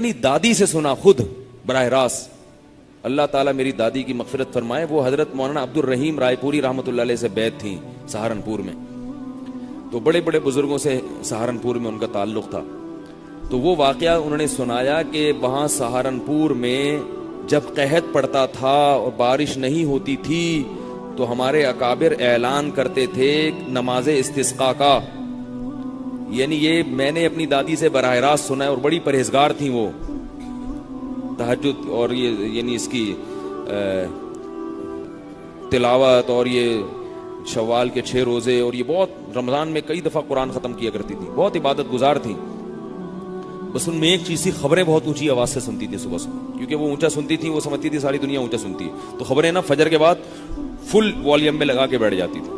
اپنی دادی سے سنا خود براہ راست. اللہ تعالیٰ میری دادی کی مغفرت فرمائے, وہ حضرت مولانا عبد الرحیم رائے پوری رحمۃ اللہ علیہ سے بیعت تھیں سہارنپور میں. تو بڑے بڑے بزرگوں سے سہارنپور میں ان کا تعلق تھا. تو وہ واقعہ انہوں نے سنایا کہ وہاں سہارنپور میں جب قحط پڑتا تھا اور بارش نہیں ہوتی تھی تو ہمارے اکابر اعلان کرتے تھے نماز استسقاء کا. یعنی یہ میں نے اپنی دادی سے براہ راست سنا ہے, اور بڑی پرہیزگار تھیں وہ, تہجد اور یہ یعنی اس کی تلاوت اور یہ شوال کے 6 روزے, اور یہ بہت رمضان میں کئی دفعہ قرآن ختم کیا کرتی تھی, بہت عبادت گزار تھیں. بس ان میں ایک چیز تھی, خبریں بہت اونچی آواز سے سنتی تھی صبح صبح, کیونکہ وہ اونچا سنتی تھی, وہ سمجھتی تھی ساری دنیا اونچا سنتی ہے, تو خبریں نا فجر کے بعد فل والیوم میں لگا کے بیٹھ جاتی تھی.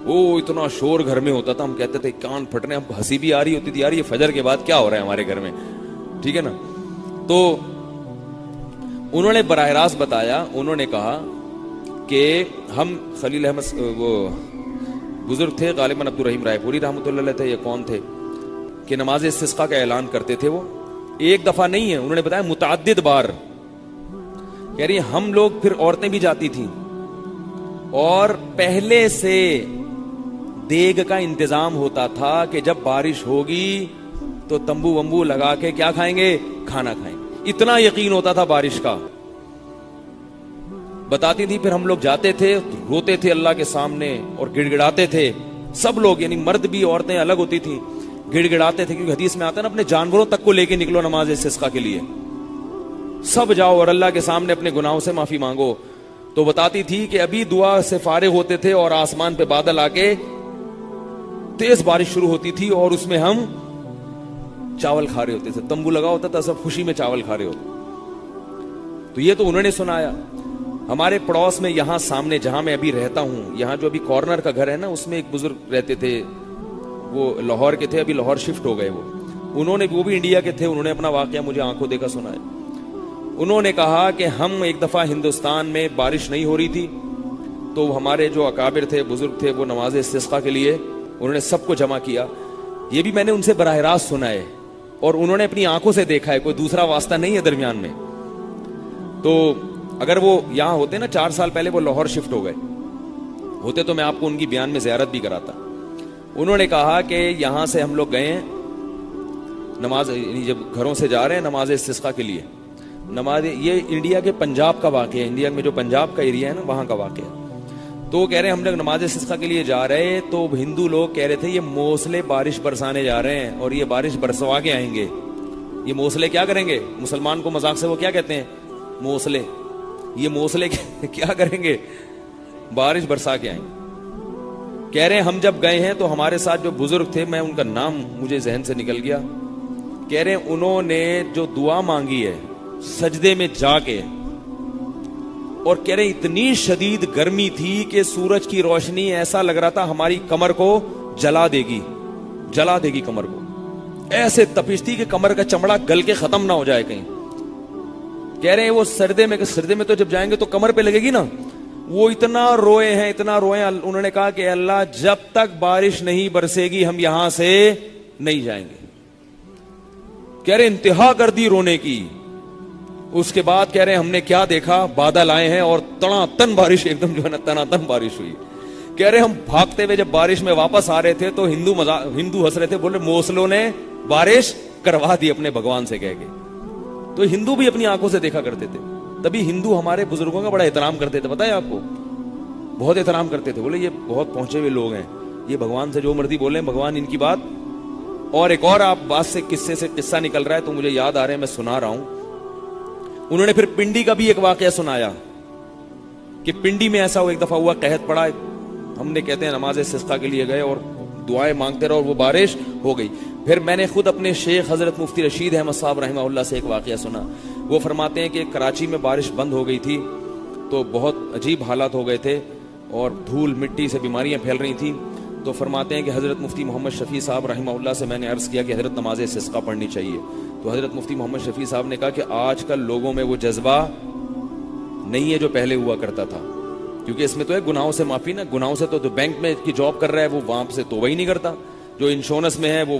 وہ اتنا شور گھر میں ہوتا تھا, ہم کہتے تھے کان پھٹنے, ہم ہنسی بھی آ رہی ہوتی تھی یار یہ فجر کے بعد کیا ہو رہا ہے ہمارے گھر میں, ٹھیک ہے نا. تو انہوں نے براہ راست بتایا, انہوں نے کہا کہ ہم خلیل احمد وہ بزرگ تھے غالباً عبد الرحیم رائے پوری رحمۃ اللہ علیہ تھے, یہ کون تھے, کہ نماز استسقاء کا اعلان کرتے تھے. وہ ایک دفعہ نہیں ہے, انہوں نے بتایا متعدد بار. کہہ رہی ہم لوگ پھر عورتیں بھی جاتی تھیں اور پہلے سے دیگ کا انتظام ہوتا تھا کہ جب بارش ہوگی تو تمبو ومبو لگا کے کیا کھائیں گے, کھانا کھائیں گے. اتنا یقین ہوتا تھا بارش کا. بتاتی تھی پھر ہم لوگ جاتے تھے, روتے تھے اللہ کے سامنے اور گڑ گڑاتے تھے سب لوگ, یعنی مرد بھی عورتیں الگ ہوتی تھیں, گڑ گڑاتے تھے, کیونکہ حدیث میں آتا ہے نا اپنے جانوروں تک کو لے کے نکلو نماز استسقاء کے لیے, سب جاؤ اور اللہ کے سامنے اپنے گناہوں سے معافی مانگو. تو بتاتی تھی کہ ابھی دعا سے فارغ ہوتے تھے اور آسمان پہ بادل آ کے تیز بارش شروع ہوتی تھی, اور اس میں ہم چاول کھا رہے ہوتے تھے, تمبو لگا ہوتا تھا, سب خوشی میں چاول کھا رہے ہوتے. تو یہ تو انہوں نے سنایا. ہمارے پڑوس میں یہاں سامنے جہاں میں ابھی رہتا ہوں, یہاں جو ابھی کارنر کا گھر ہے نا, اس میں ایک بزرگ رہتے تھے, وہ لاہور کے تھے, ابھی لاہور شفٹ ہو گئے. وہ بھی انڈیا کے تھے, انہوں نے اپنا واقعہ مجھے آنکھوں دیکھا سنایا. انہوں نے کہا کہ ہم ایک دفعہ ہندوستان میں بارش نہیں ہو رہی تھی, تو ہمارے جو اکابر تھے, بزرگ تھے, وہ نماز استسقاء کے لیے انہوں نے سب کو جمع کیا. یہ بھی میں نے ان سے براہ راست سنا ہے, اور انہوں نے اپنی آنکھوں سے دیکھا ہے, کوئی دوسرا واسطہ نہیں ہے درمیان میں. تو اگر وہ یہاں ہوتے نا 4 سال پہلے, وہ لاہور شفٹ ہو گئے ہوتے, تو میں آپ کو ان کی بیان میں زیارت بھی کراتا. انہوں نے کہا کہ یہاں سے ہم لوگ گئے ہیں نماز, جب گھروں سے جا رہے ہیں نماز استسقاء کے لیے, نماز, یہ انڈیا کے پنجاب کا واقعہ ہے, انڈیا میں جو پنجاب کا ایریا ہے نا وہاں کا واقعہ ہے. تو وہ کہہ رہے ہیں ہم لوگ نماز استسقاء کے لیے جا رہے, تو ہندو لوگ کہہ رہے تھے یہ موسلے بارش برسانے جا رہے ہیں اور یہ بارش برسوا کے آئیں گے. یہ موسلے کیا کریں گے, مسلمان کو مذاق سے وہ کیا کہتے ہیں, موسلے. یہ موسلے کیا کریں گے, بارش برسا کے آئیں گے. کہہ رہے ہیں ہم جب گئے ہیں تو ہمارے ساتھ جو بزرگ تھے, میں ان کا نام مجھے ذہن سے نکل گیا, کہہ رہے ہیں انہوں نے جو دعا مانگی ہے سجدے میں جا کے, اور کہہ رہے اتنی شدید گرمی تھی کہ سورج کی روشنی ایسا لگ رہا تھا ہماری کمر کو جلا دے گی کمر کو, ایسے تپش تھی کہ کمر کا چمڑا گل کے ختم نہ ہو جائے کہیں. کہہ رہے ہیں وہ سردے میں تو جب جائیں گے تو کمر پہ لگے گی نا, وہ اتنا روئے ہیں. انہوں نے کہا کہ اللہ جب تک بارش نہیں برسے گی ہم یہاں سے نہیں جائیں گے. کہہ رہے انتہا کر دی رونے کی. اس کے بعد کہہ رہے ہم نے کیا دیکھا, بادل آئے ہیں اور تن بارش, ایک دم جو ہے نا تن بارش ہوئی. کہہ رہے ہم بھاگتے ہوئے جب بارش میں واپس آ رہے تھے تو ہندو ہنس رہے تھے, بولے موسلوں نے بارش کروا دی اپنے بھگوان سے کہہ کے. تو ہندو بھی اپنی آنکھوں سے دیکھا کرتے تھے. تبھی ہندو ہمارے بزرگوں کا بڑا احترام کرتے تھے, پتہ ہے آپ کو, بہت احترام کرتے تھے. بولے یہ بہت پہنچے ہوئے لوگ ہیں, یہ بھگوان سے جو مرضی بولیں, بھگوان ان کی بات. اور ایک اور آپ بات سے قصہ نکل رہا ہے تو مجھے یاد آ رہے ہیں, میں سنا رہا ہوں. انہوں نے پھر پنڈی کا بھی ایک واقعہ سنایا کہ پنڈی میں ایسا ایک دفعہ ہوا, قحط پڑا, ہم نے کہتے ہیں نماز استسقاء کے لیے گئے اور دعائیں مانگتے رہے اور وہ بارش ہو گئی. پھر میں نے خود اپنے شیخ حضرت مفتی رشید احمد صاحب رحمہ اللہ سے ایک واقعہ سنا. وہ فرماتے ہیں کہ کراچی میں بارش بند ہو گئی تھی تو بہت عجیب حالات ہو گئے تھے اور دھول مٹی سے بیماریاں پھیل رہی تھیں. تو فرماتے ہیں کہ حضرت مفتی محمد شفیع صاحب رحمہ اللہ سے میں نے عرض کیا کہ حضرت نماز استسقاء پڑھنی چاہیے. تو حضرت مفتی محمد شفیع صاحب نے کہا کہ آج کل لوگوں میں وہ جذبہ نہیں ہے جو پہلے ہوا کرتا تھا, کیونکہ اس میں تو ہے گناہوں سے معافی نا. گناہوں سے تو بینک میں کی جاب کر رہا ہے وہ وہاں سے توبہ ہی نہیں کرتا, جو انشورنس میں ہے وہ